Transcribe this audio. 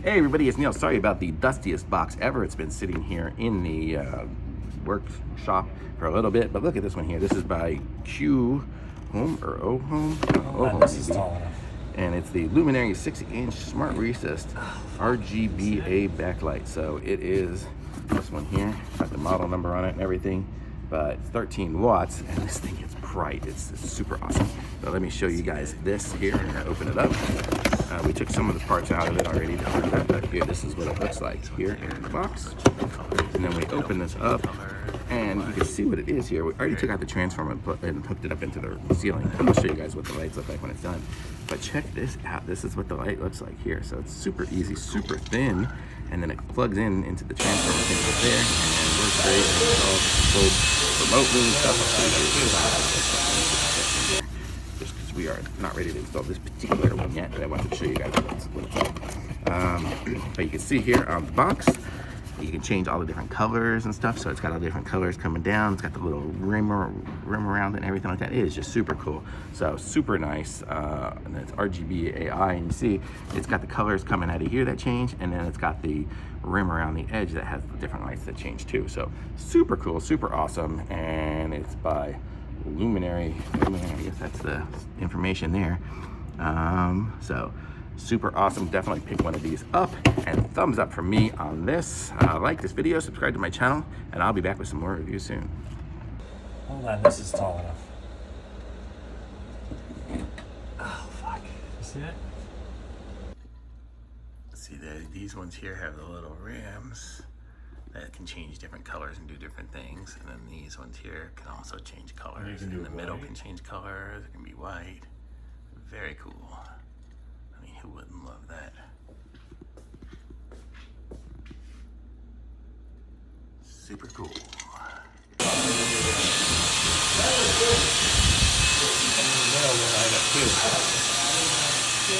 Hey everybody, it's Neil. Sorry about the dustiest box ever. It's been sitting here in the workshop for a little bit, but look at this one here. This is by Q Home or O Home? O Home. This is tall enough. And it's the Lumary 6-inch smart recessed RGBA backlight. So it is this one here. Got the model number on it and everything, but it's 13 watts, and this thing is bright. It's super awesome. So let me show you guys this here. I'm gonna open it up. We took some of the parts out of it already, but here, this is what it looks like here in the box. And then we open this up, and you can see what it is here. We already took out the transformer and hooked it up into the ceiling. I'm gonna show you guys what the lights look like when it's done. But check this out. This is what the light looks like here. So it's super easy, super thin, and then it plugs into the transformer thing right there, and works great. And it's all controlled remotely and stuff. Just because we are not ready to install this particular one yet, but I wanted to show you guys what it's like. But you can see here on the box, you can change all the different colors and stuff. So it's got all the different colors coming down. It's got the little rim around it and everything like that. It is just super cool. So super nice. And it's RGBAI, and you see it's got the colors coming out of here that change, and then it's got the rim around the edge that has the different lights that change too. So super cool, super awesome, and it's by Lumary. I guess that's the information there. So super awesome. Definitely pick one of these up, and thumbs up from me on this. Like this video, subscribe to my channel, and I'll be back with some more reviews soon. Hold on, this is tall enough. Oh, fuck. You see it? See, these ones here have the little rims that can change different colors and do different things. And then these ones here can also change colors. In the middle can change colors. It can be white. Very cool. I mean, who wouldn't love that? Super cool. Too.